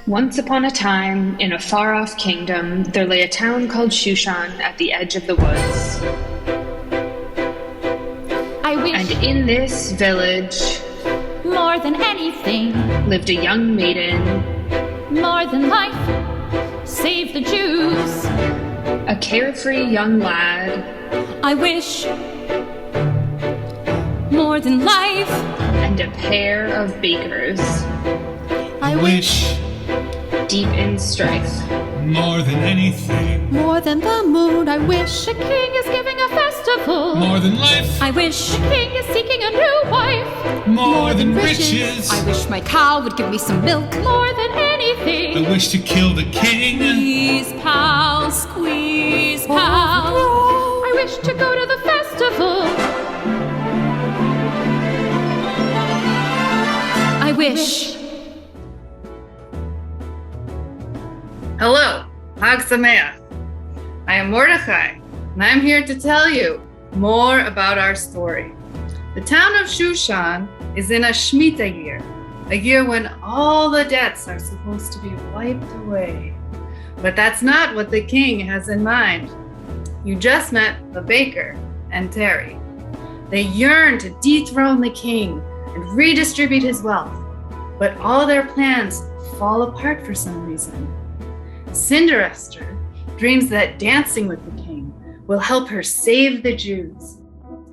Once upon a time, in a far-off kingdom, there lay a town called Shushan at the edge of the woods. And in this village, more than anything, lived a young maiden, more than life, save the Jews. A carefree young lad, I wish, more than life, and a pair of bakers, I wish, deep in strife. more than anything, more than the moon. I wish a king is giving a festival. more than life, I wish a king is seeking a new wife. more than riches. I wish my cow would give me some milk. More than anything. I wish to kill the king. Squeeze, pal, squeeze, pal. I wish to go to the festival. I wish. Hello, Hag Sameach. I am Mordechai, and I'm here to tell you more about our story. The town of Shushan is in a Shemitah year, a year when all the debts are supposed to be wiped away. But that's not what the king has in mind. You just met the baker and Terry. They yearn to dethrone the king and redistribute his wealth, but all their plans fall apart for some reason. Cinderester dreams that dancing with the king will help her save the Jews,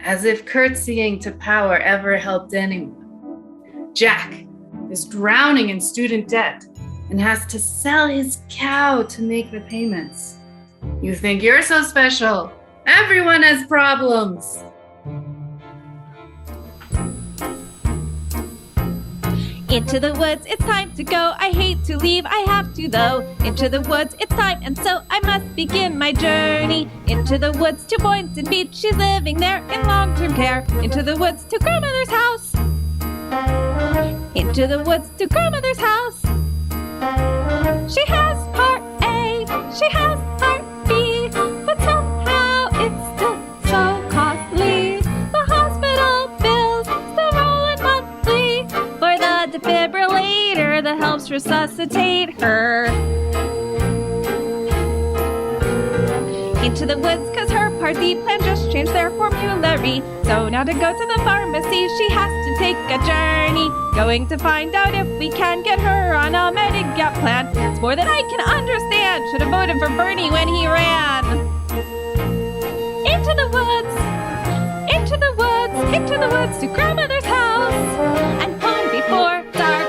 as if curtsying to power ever helped anyone. Jack is drowning in student debt and has to sell his cow to make the payments. You think you're so special? Everyone has problems. Into the woods, it's time to go. I hate to leave, I have to though. Into the woods, it's time, and so I must begin my journey. Into the woods to Boynton Beach, she's living there in long-term care. Into the woods to grandmother's house. Into the woods to grandmother's house. She has part A, she has part B, but somehow it's still so costly. The hospital bills still rolling monthly for the defibrillator that helps resuscitate her. Into the woods, cause her Part D plan just changed their formulary. So now to go to the pharmacy, she has to take a journey. Going to find out if we can get her on a Medigap plan. It's more than I can understand. Should have voted for Bernie when he ran. Into the woods, into the woods, into the woods to grandmother's house. And home before dark.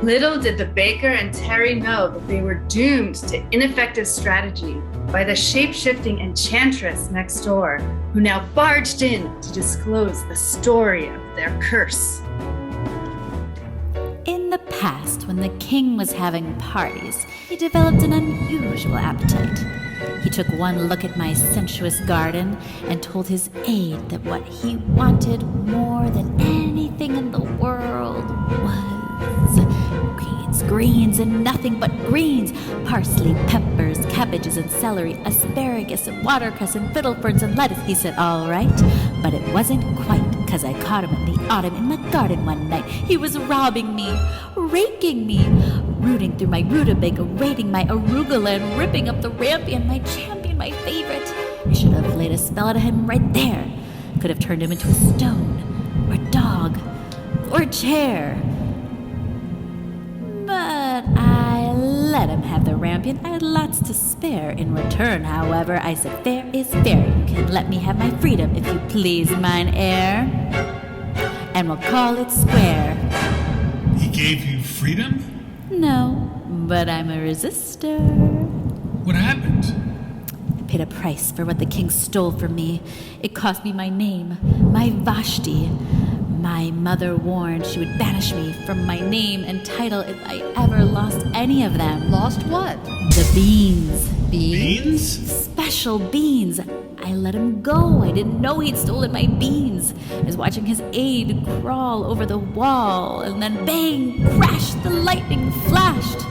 Little did the baker and Terry know that they were doomed to ineffective strategy by the shape-shifting enchantress next door, who now barged in to disclose the story of their curse. In the past, when the king was having parties, he developed an unusual appetite. He took one look at my sensuous garden and told his aide that what he wanted more than anything in the world was greens and nothing but greens. Parsley, peppers, cabbages and celery, asparagus and watercress and fiddle ferns and lettuce. He said, all right, but it wasn't quite, 'cause I caught him in the autumn in my garden one night. He was robbing me, raking me, rooting through my rutabaga, raiding my arugula and ripping up the rampion, my champion, my favorite. I should have laid a spell out of him right there. Could have turned him into a stone, or a dog, or a chair. But I let him have the rampion. I had lots to spare. In return, however, I said, fair is fair. You can let me have my freedom, if you please, mine heir. And we'll call it square. He gave you freedom? No, but I'm a resistor. What happened? I paid a price for what the king stole from me. It cost me my name, my Vashti. My mother warned she would banish me from my name and title if I ever lost any of them. Lost what? The beans. Beans? Special beans. I let him go. I didn't know he'd stolen my beans. I was watching his aide crawl over the wall, and then bang, crash, the lightning flashed.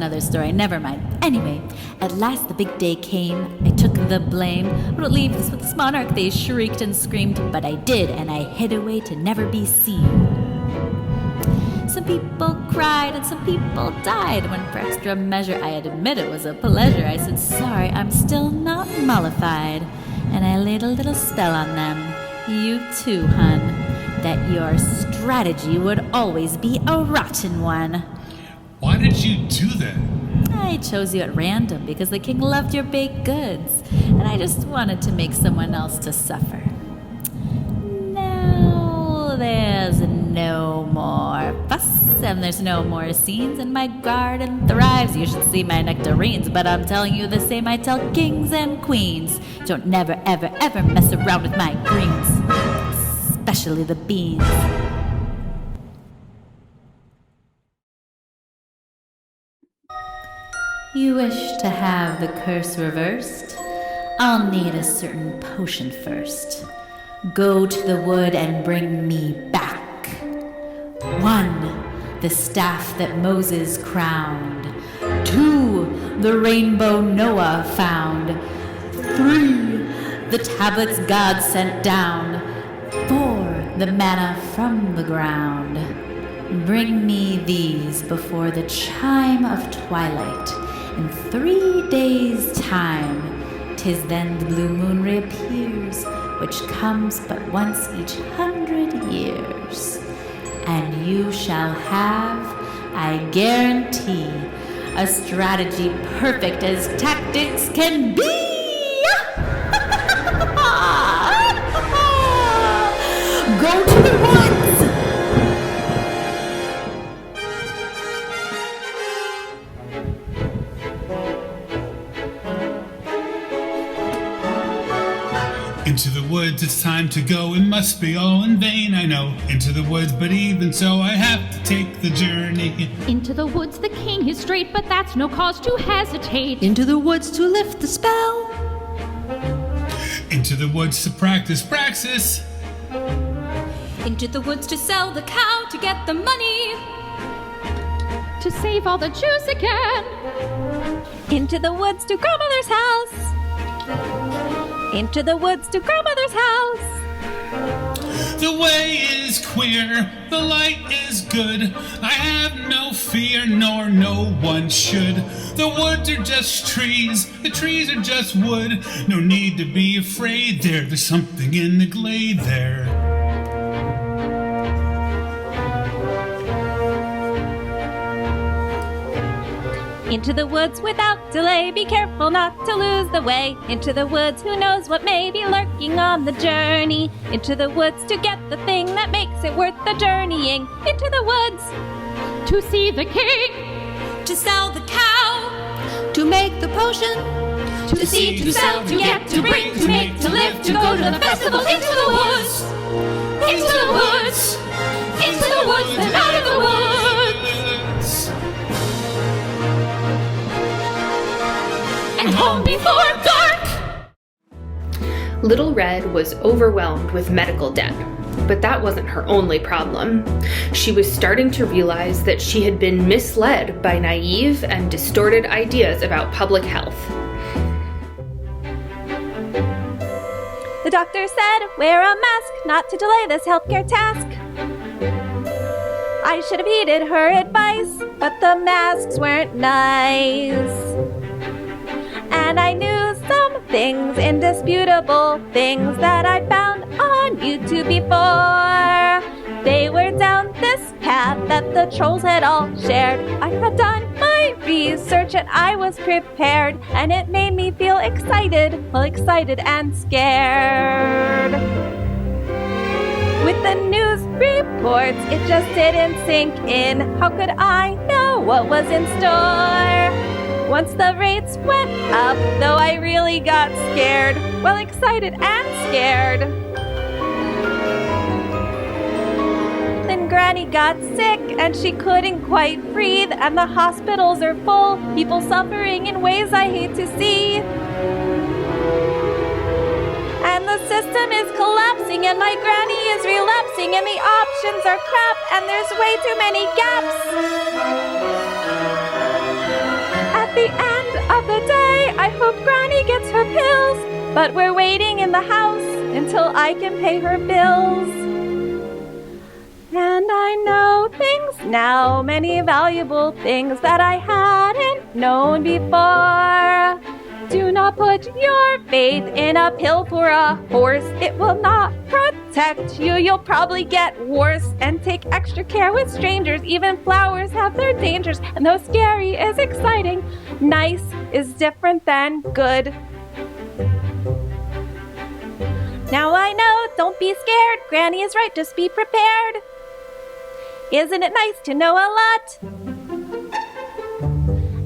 another story. Never mind. Anyway, at last the big day came. I took the blame. What leave this with this monarch? They shrieked and screamed, but I did, and I hid away to never be seen. Some people cried and some people died when for extra measure I admit it was a pleasure. I said, sorry, I'm still not mollified. And I laid a little spell on them. You too, hun. That your strategy would always be a rotten one. Why did you do that? I chose you at random because the king loved your baked goods. And I just wanted to make someone else to suffer. Now there's no more fuss, and there's no more scenes, and my garden thrives. You should see my nectarines, but I'm telling you the same I tell kings and queens. Don't never, ever, ever mess around with my greens, especially the beans. You wish to have the curse reversed? I'll need a certain potion first. Go to the wood and bring me back. 1, the staff that Moses crowned. 2, the rainbow Noah found. 3, the tablets God sent down. 4, the manna from the ground. Bring me these before the chime of twilight. In 3 days' time, 'tis then the blue moon reappears, which comes but once each 100 years. And you shall have, I guarantee, a strategy perfect as tactics can be. Go to the woods! Into the woods, it's time to go. It must be all in vain, I know. Into the woods, but even so, I have to take the journey. Into the woods the king is straight, but that's no cause to hesitate. Into the woods to lift the spell. Into the woods to practice praxis. Into the woods to sell the cow to get the money. To save all the Jews again. Into the woods to grandmother's house. Into the woods to grandmother's house. The way is queer, the light is good. I have no fear, nor no one should. The woods are just trees, the trees are just wood. No need to be afraid there, there's something in the glade there. Into the woods without delay, be careful not to lose the way. Into the woods, who knows what may be lurking on the journey. Into the woods to get the thing that makes it worth the journeying. Into the woods To see the king. To sell the cow. To make the potion. To see, to sell, to get, to bring, to make, to live, to go to the festival. Into the woods. Into the woods. Into the woods and out of the woods. And home before dark. Little Red was overwhelmed with medical debt, but that wasn't her only problem. She was starting to realize that she had been misled by naive and distorted ideas about public health. the doctor said, wear a mask, not to delay this healthcare task. I should have heeded her advice, but the masks weren't nice. And I knew some things, indisputable things that I'd found on YouTube before. They were down this path that the trolls had all shared. I had done my research and I was prepared, and it made me feel excited, well, excited and scared. With the news reports, it just didn't sink in. How could I know what was in store? Once the rates went up, though I really got scared. Well, excited and scared. Then Granny got sick and she couldn't quite breathe, and the hospitals are full, people suffering in ways I hate to see. And the system is collapsing, and my granny is relapsing, and the options are crap, and there's way too many gaps. At the end of the day, I hope Granny gets her pills, but we're waiting in the house until I can pay her bills. And I know things now, many valuable things that I hadn't known before. Do not put your faith in a pill for a horse. It will not protect you. You'll probably get worse. And take extra care with strangers. Even flowers have their dangers. And though scary is exciting, nice is different than good. Now I know, don't be scared. Granny is right, just be prepared. Isn't it nice to know a lot?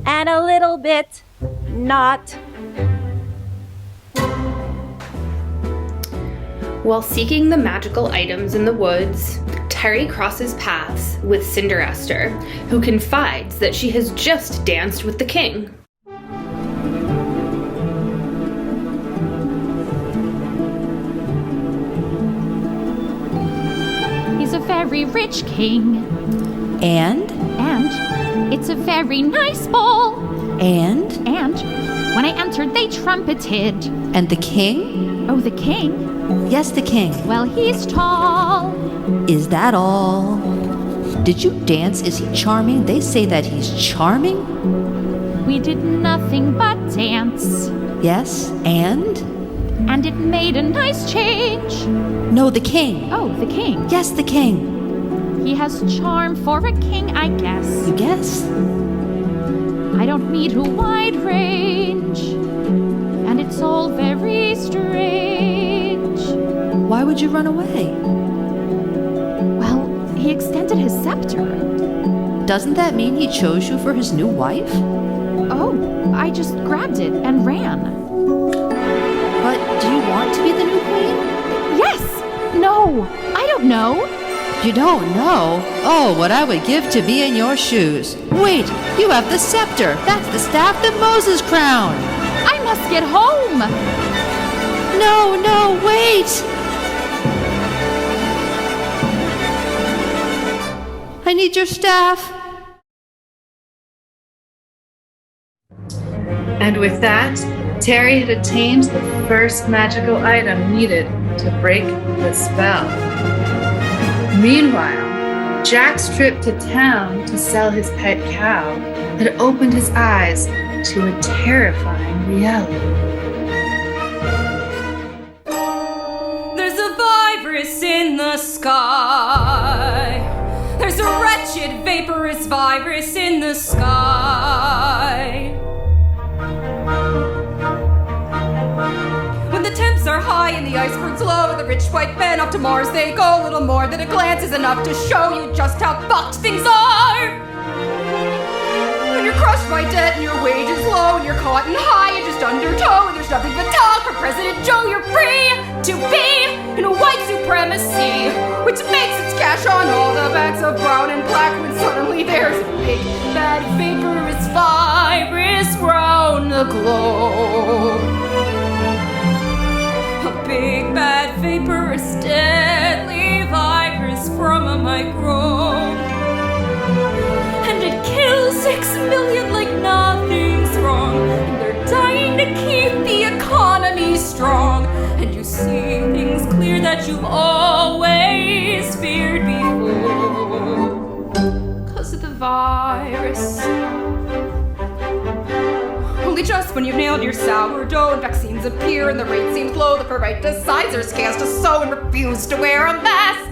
And a little bit not. While seeking the magical items in the woods, Terry crosses paths with Cinderester, who confides that she has just danced with the king. He's a very rich king. And? And it's a very nice ball. And? And when I entered, they trumpeted. And the king? Oh, the king? Yes, the king. Well, he's tall. Is that all? Did you dance? Is he charming? They say that he's charming. We did nothing but dance. Yes, and? And it made a nice change. No, the king. Oh, the king. Yes, the king. He has charm for a king, I guess. You guess? I don't need a wide range. And it's all very strange. Why would you run away? Well, he extended his scepter. Doesn't that mean he chose you for his new wife? Oh, I just grabbed it and ran. But do you want to be the new queen? Yes! No, I don't know. You don't know? Oh, what I would give to be in your shoes. Wait, you have the scepter. That's the staff that Moses crowned. I must get home. No, wait. I need your staff. And with that, Terry had attained the first magical item needed to break the spell. Meanwhile, Jack's trip to town to sell his pet cow had opened his eyes to a terrifying reality. There's a virus in the sky. There's a wretched, vaporous virus in the sky. When the temps are high and the icebergs low, and the rich white men off to Mars they go, a little more than a glance is enough to show you just how fucked things are. When you're crushed by debt and your wages low and you're caught in high and just undertow and there's nothing but talk from President Joe, you're free to be in a white supremacy, which makes its cash on all the backs of brown and black when suddenly there's a big bad vaporous virus round the globe. A big bad vaporous deadly virus from a microbe. And it kills 6 million like nothing's wrong. And they're dying to keep the economy strong. And you see things clear that you've always feared before. 'Cause of the virus. Only just when you've nailed your sourdough and vaccines appear and the rate seems low, the right decisors cast a sew and refuse to wear a mask.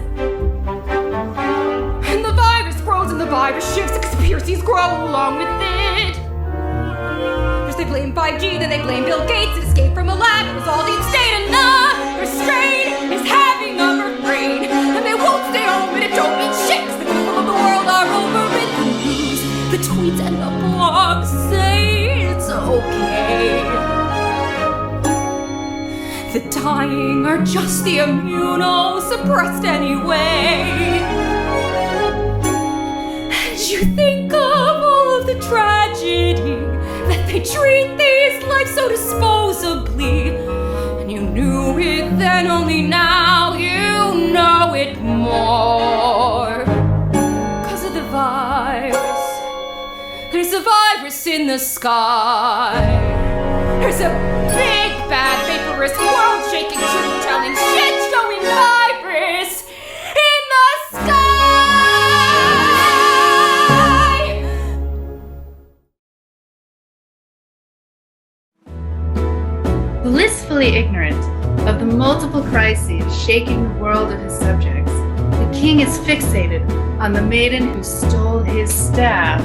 And the virus grows and the virus shifts, the conspiracies grow along with it. First they blame 5G, then they blame Bill Gates. It escaped from a lab, it was all deep state, and the restraint is having a refrain. And they won't stay home and it don't mean shit, 'cause the people of the world are over it. The news, the tweets, and the blogs say it's okay. The dying are just the immunosuppressed anyway. And you think of all of the tragedy that they treat these lives so disposably. And you knew it then, only now you know it more. 'Cause of the virus. There's a virus in the sky. sky. There's a big bad vaporous world-shaking truth-telling shit-showing virus in the sky! Blissfully ignorant of the multiple crises shaking the world of his subjects, the king is fixated on the maiden who stole his staff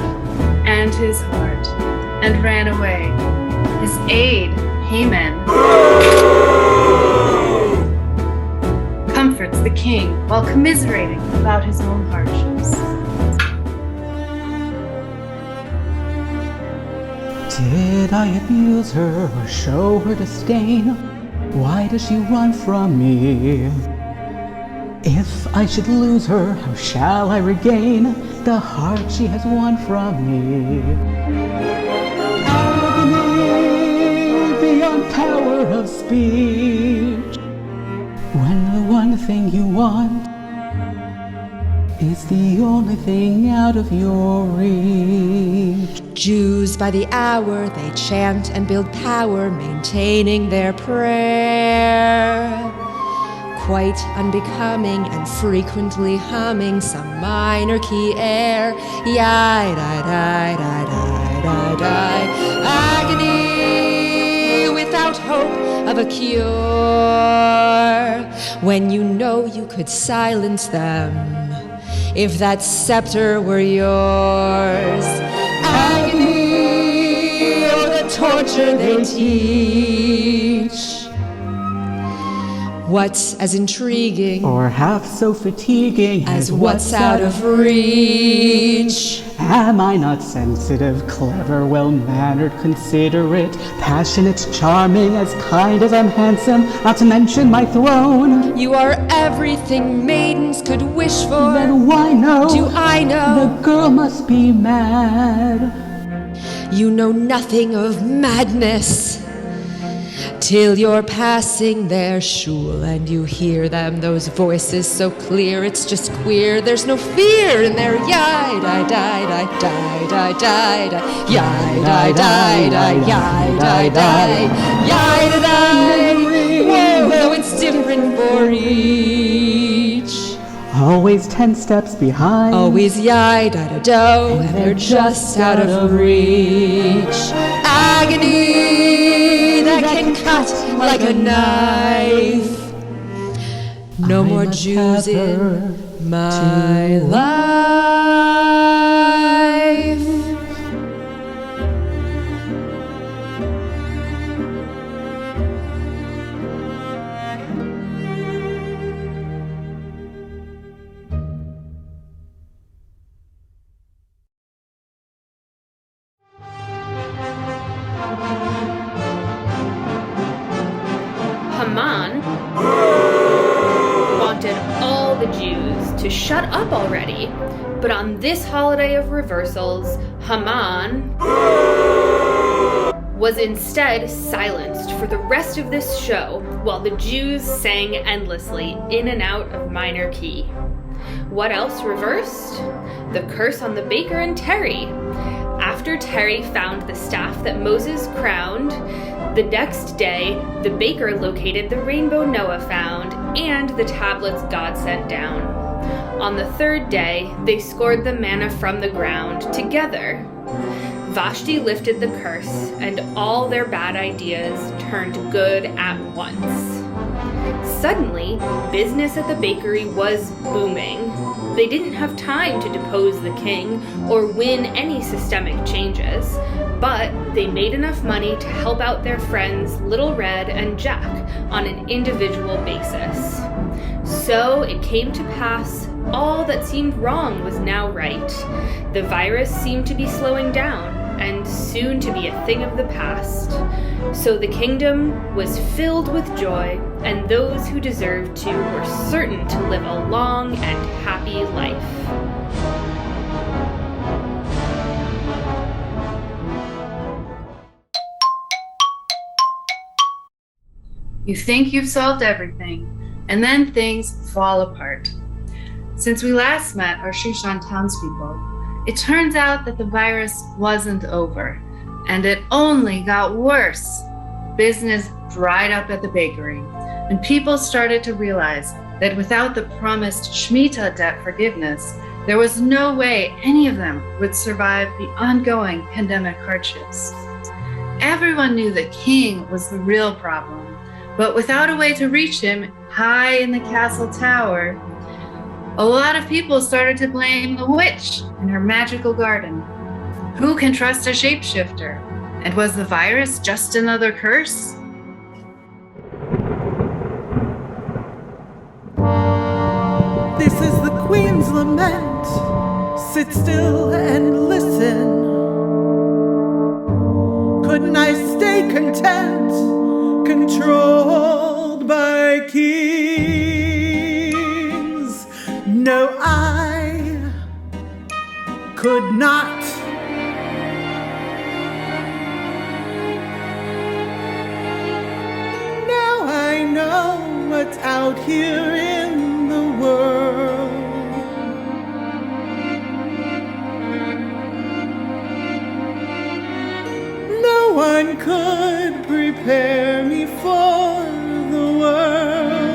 and his heart and ran away. His aide, Haman, comforts the king while commiserating about his own hardships. Did I abuse her or show her disdain? Why does she run from me? If I should lose her, how shall I regain the heart she has won from me? Agony beyond power of speech, when the one thing you want is the only thing out of your reach. Jews by the hour, they chant and build power, maintaining their prayer. Quite unbecoming and frequently humming some minor key air. Yai, die, die, die, die, die, die. Agony without hope of a cure. When you know you could silence them, if that scepter were yours. Agony, oh, the torture they teach. What's as intriguing Or half so fatiguing as what's out of reach? Am I not sensitive, clever, well-mannered, considerate, passionate, charming, as kind as I'm handsome, not to mention my throne? You are everything maidens could wish for. Then why no? Do I know? The girl must be mad. You know nothing of madness till you're passing their shul and you hear them, those voices so clear, it's just queer. There's no fear in their yai, die, die, die, die, die, die, die, yai, die, die, die, yai, die, die, yai, die, die. Whoa, though it's different for each. Always 10 steps behind. Always yai, da, da, do, and they're just out of reach. Agony that can cut like a knife. No more Jews in my life. Haman wanted all the Jews to shut up already, but on this holiday of reversals, Haman was instead silenced for the rest of this show while the Jews sang endlessly in and out of minor key. What else reversed? The curse on the baker and Terry. After Terry found the staff that Moses crowned, the next day, the baker located the rainbow Noah found and the tablets God sent down. On the third day, they scored the manna from the ground together. Vashti lifted the curse, and all their bad ideas turned good at once. Suddenly, business at the bakery was booming. They didn't have time to depose the king or win any systemic changes, but they made enough money to help out their friends Little Red and Jack on an individual basis. So it came to pass, all that seemed wrong was now right. The virus seemed to be slowing down, and soon to be a thing of the past. So the kingdom was filled with joy, and those who deserved to were certain to live a long and happy life. You think you've solved everything, and then things fall apart. Since we last met our Shushan townspeople, it turns out that the virus wasn't over, And it only got worse. Business dried up at the bakery, and people started to realize that without the promised Shemitah debt forgiveness, there was no way any of them would survive the ongoing pandemic hardships. Everyone knew the king was the real problem, but without a way to reach him high in the castle tower, a lot of people started to blame the witch and her magical garden. Who can trust a shapeshifter? And was the virus just another curse? This is the Queen's lament. Sit still and listen. Couldn't I stay content, controlled by kings? No, I could not. Now I know what's out here in the world. No one could prepare me for the world.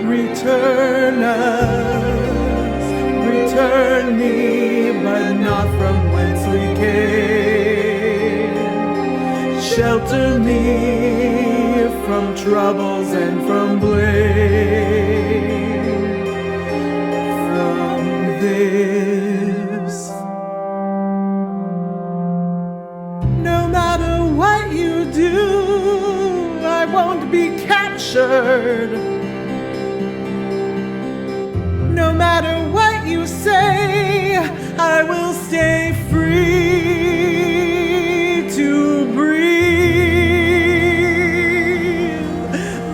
Return us, return me, but not from whence we came. Shelter me from troubles and from blame. From this, no matter what you do, I won't be captured. No matter what you say, I will stay free to breathe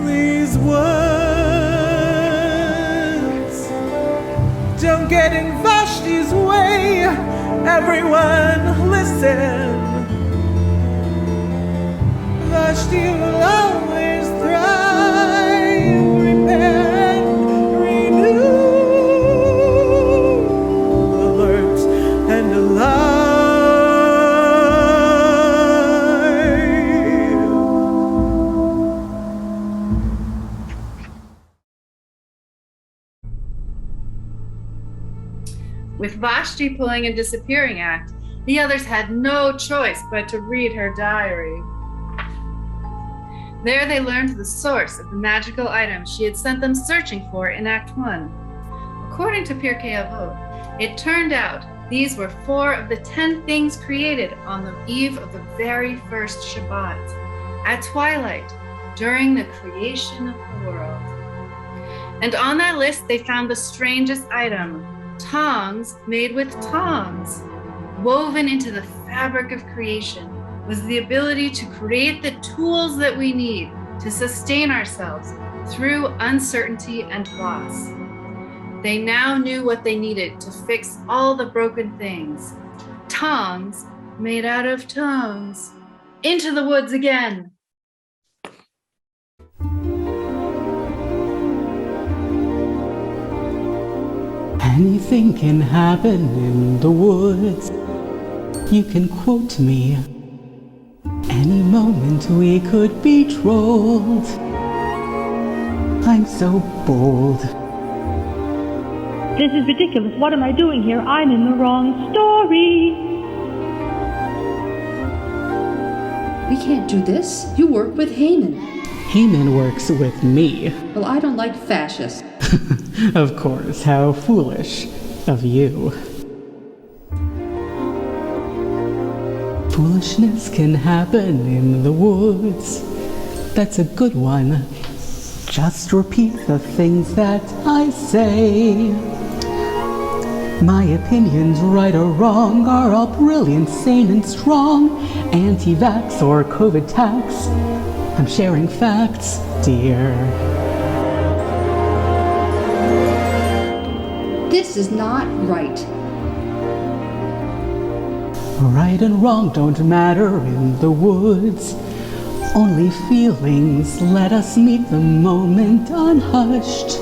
these words. Don't get in Vashti's way, everyone listen. Vashti will always thrive, repair and renew. And alive. With Vashti pulling a disappearing act, the others had no choice but to read her diary. There they learned the source of the magical items she had sent them searching for in Act 1. According to Pirkei Avot, it turned out these were 4 of the 10 things created on the eve of the very first Shabbat, at twilight, during the creation of the world. And on that list, they found the strangest item, tongs made with tongs. Woven into the fabric of creation was the ability to create the tools that we need to sustain ourselves through uncertainty and loss. They now knew what they needed to fix all the broken things. Tongs made out of tongues. Into the woods again. Anything can happen in the woods. You can quote me. Any moment we could be trolled. I'm so bold. This is ridiculous. What am I doing here? I'm in the wrong story. We can't do this. You work with Haman. Haman works with me. Well, I don't like fascists. Of course, how foolish of you. Foolishness can happen in the woods. That's a good one. Just repeat the things that I say. My opinions, right or wrong, are all brilliant, sane and strong. Anti-vax or COVID tax, I'm sharing facts, dear. This is not right. Right and wrong don't matter in the woods. Only feelings, let us meet the moment unhushed.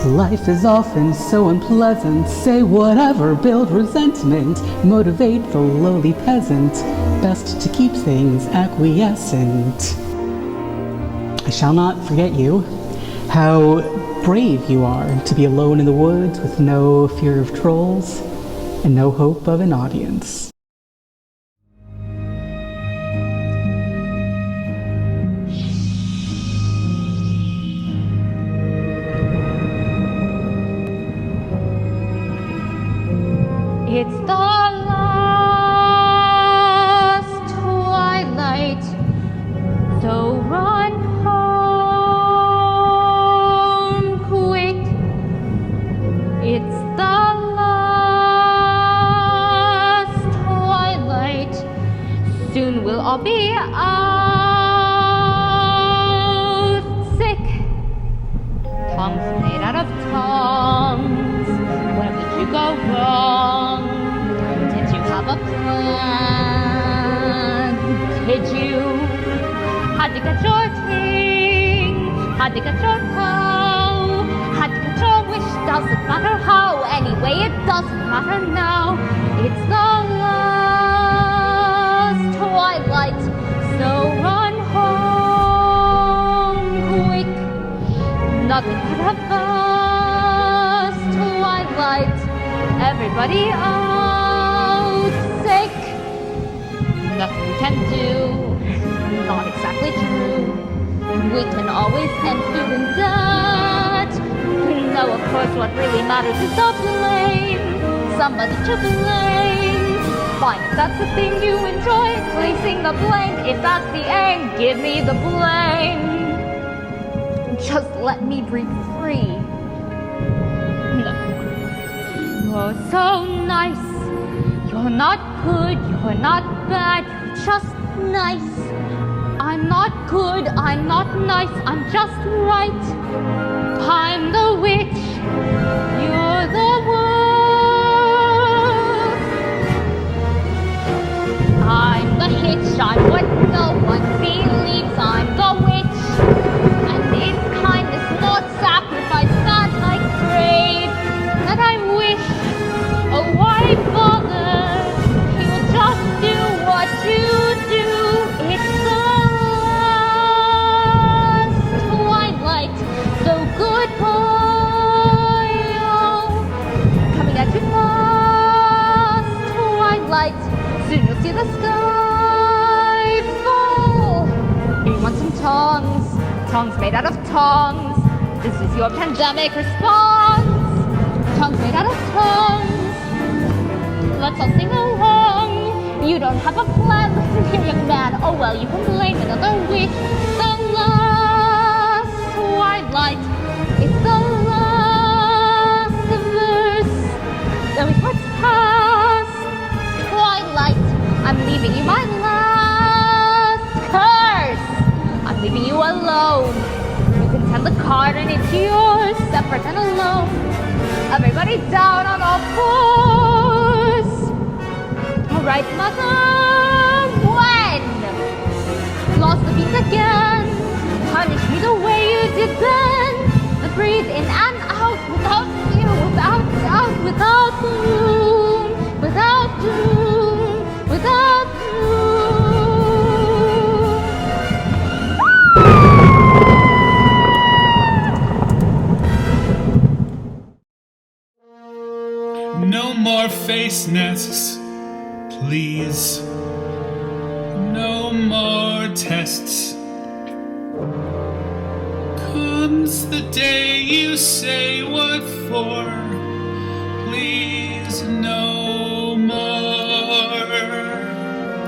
Life is often so unpleasant. Say whatever, build resentment, motivate the lowly peasant. Best to keep things acquiescent. I shall not forget you. How brave you are to be alone in the woods with no fear of trolls and no hope of an audience. It's the last twilight, so run home quick. It's the last twilight, soon we'll all be out sick. Tongues made out of tongues, where did you go wrong? Did you have a plan? Did you? Had to get your ting, had to get your cow, had to get your wish, doesn't matter how. Anyway, it doesn't matter now. It's the last twilight, so run home quick. Nothing could have passed twilight. Everybody out sick. Nothing we can do. Not exactly true. We can always end doing that. No, of course, what really matters is the blame. Somebody to blame. Fine, if that's the thing you enjoy, placing the blame. If that's the aim, give me the blame. Just let me breathe free. No. You're so nice. You're not good, you're not bad, you're just nice. I'm not good, I'm not nice, I'm just right. I'm the witch, you're the wolf. I'm the hitch, I'm what no one believes. I'm the witch, and it's kindness, not sacrifice, that I crave, that I wish. Oh, why bother? He will just do what you do. It's the last twilight, so goodbye. Oh, coming at you fast, twilight. Soon you'll see the sky fall. You want some tongues, tongues made out of tongues. This is your pandemic response. Tongues made out of tongues. Let's all sing along. You don't have a plan, listen here, young man. Oh well, you can blame another witch. The last twilight, it's the last verse. Then we parts past twilight. I'm leaving you my last curse. I'm leaving you alone. You can send the card and it's yours, separate and alone. Everybody down on all fours. Alright, mother, when? Lost the beat again. Punish me the way you did then. And breathe in and out without fear, without doubt, without gloom, without doom, without No more face masks, please. No more tests. Comes the day you say what for. Please, no more.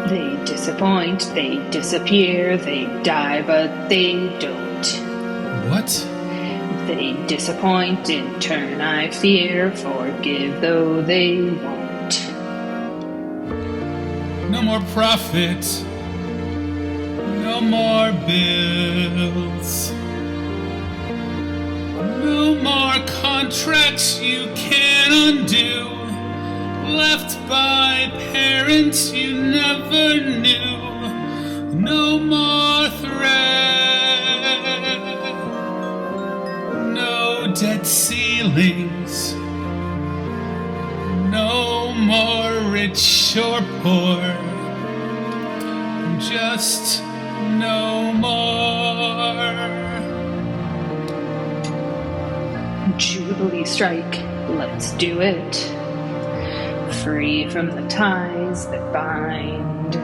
They disappoint, they disappear, they die, but they don't. What? They disappoint, in turn I fear, forgive though they won't. No more profit. No more bills. No more contracts you can undo. Left by parents you never knew. No more threat. No Dead Sea feelings. No more rich or poor, just no more. Jubilee strike, let's do it. Free from the ties that bind.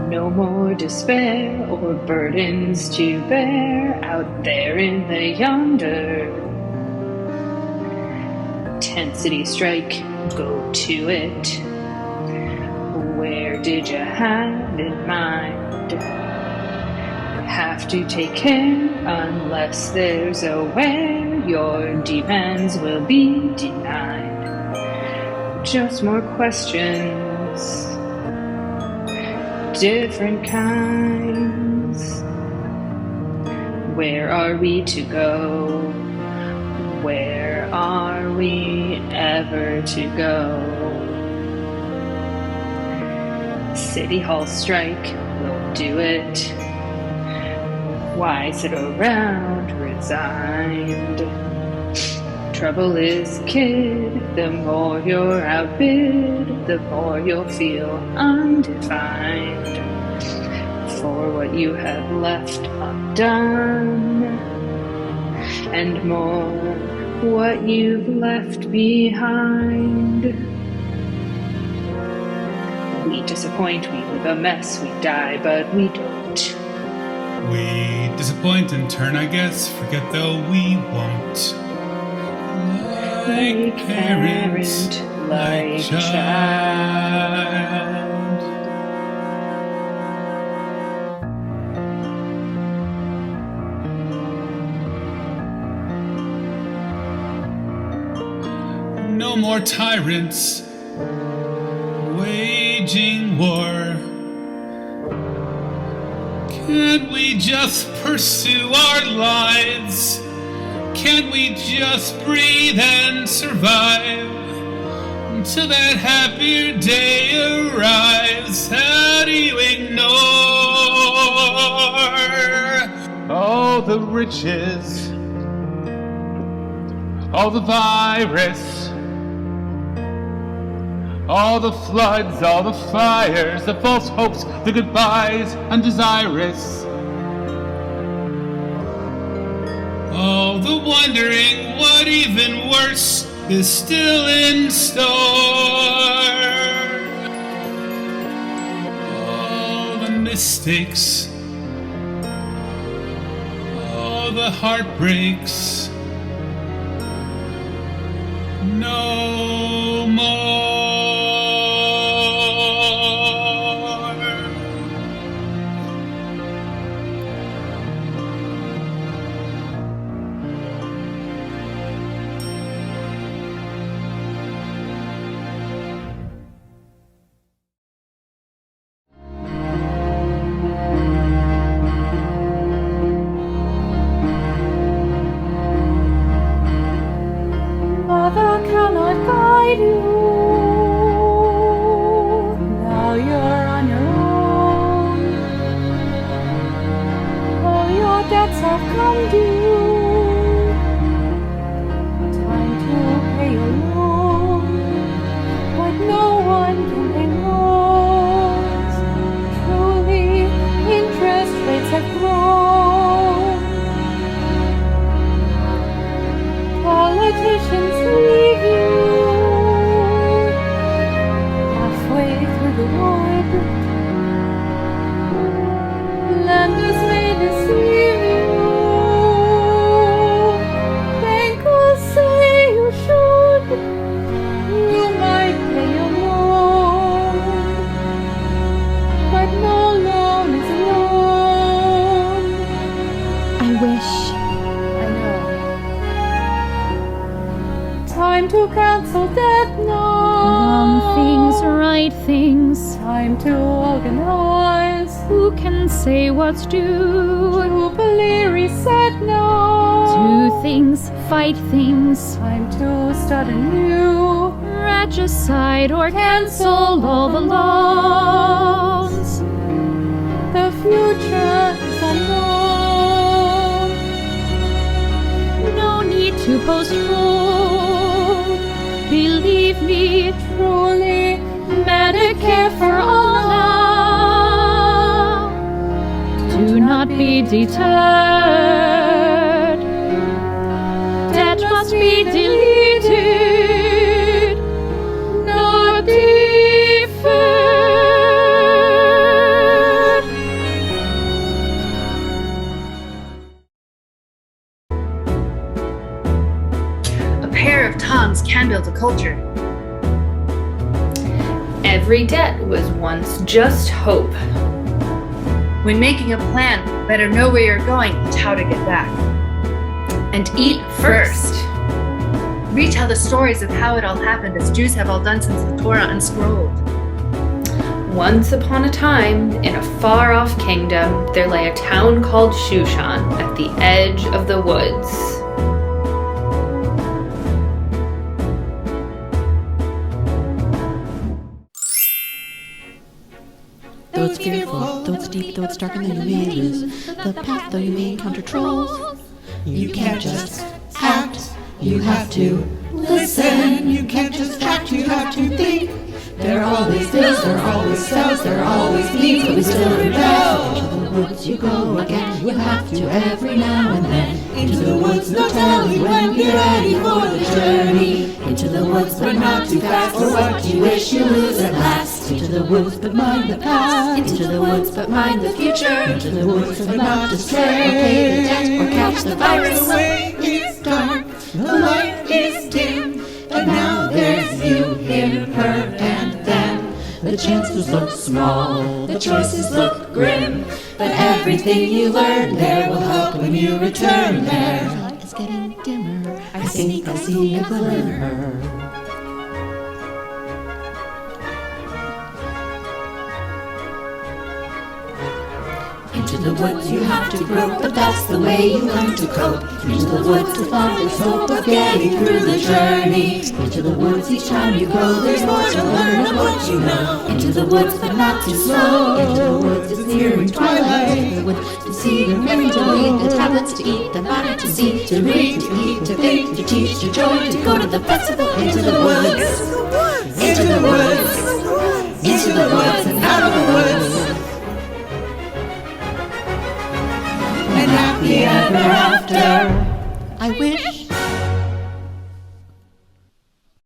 No more despair or burdens to bear out there in the yonder. Tent City strike, go to it. Where did you have in mind? Have to take care unless there's a where your demands will be denied. Just more questions, different kinds. Where are we to go? Where are we ever to go? City Hall strike, we'll do it. Why sit around resigned? Trouble is, kid, the more you're outbid, the more you'll feel undefined for what you have left undone, and more what you've left behind. We disappoint, we leave a mess, we die, but we don't. We disappoint and turn, I guess, forget though we won't. Like parent, like child. No more tyrants waging war. Can't we just pursue our lives? Can't we just breathe and survive until that happier day arrives? How do you ignore all the riches, all the virus, all the floods, all the fires, the false hopes, the goodbyes, undesirous? all the wondering what even worse is still in store? All the mistakes, all the heartbreaks, no more. Mother cannot guide you. Now you're on your own. All your debts have come due. Time to pay your loan. But no one can pay loans. Truly, interest rates have grown. Politicians leave you halfway through the wood. Lenders may deceive you. Bankers say you should. You might pay your loan, but no loan is a loan. I wish. I know. Time to cancel debt now. Wrong things, right things. Time to organize. Who can say what's due? Jubilee reset now. Do things, fight things. Time to start anew. Regicide or cancel all the loans. The future is unknown. No need to postpone. Believe me, truly, Medicare for all now. Do not be deterred. Debt must be deleted, not deferred. A pair of tongues can build a culture. Every debt was once just hope. When making a plan, better know where you're going and how to get back. And eat first. Retell the stories of how it all happened, as Jews have all done since the Torah unscrolled. Once upon a time, in a far-off kingdom, there lay a town called Shushan at the edge of the woods. Though it's fearful, though it's deep, though it's dark, and then you may lose the path, though you may encounter trolls. You can't just act, you have to listen. You can't just act, you have to think. There are always bills, there are always spells, there are always needs, but we still rebel. Into the woods you go again, you have to every now and then. Into the woods, no telling when you're ready for the journey. Into the woods, but not too fast, or what you wish you lose at last. Into the woods, but mind the past. Into the woods, but mind the future. Into the woods, but not to stray. Or pay the debt, or catch the virus. The way is dark, the light is dim, and now there's you, him, her, and them. The chances look small, the choices look grim, but everything you learn there will help when you return there. The light is getting dimmer, I think I see a glimmer. Into the woods you have to grow, but that's the way you learn to cope. Into the woods to find there's hope of getting through the journey. Into the woods each time you go, there's more to learn of what you know. Into the woods, but not too slow. Into the woods is nearing twilight. Into the woods to see the rain, to read the tablets, to eat, the body to see, to read, to eat, to think, to teach, to join, to go to the festival. Into the woods, into the woods, into the woods, and out of the woods. And happy ever after. I wish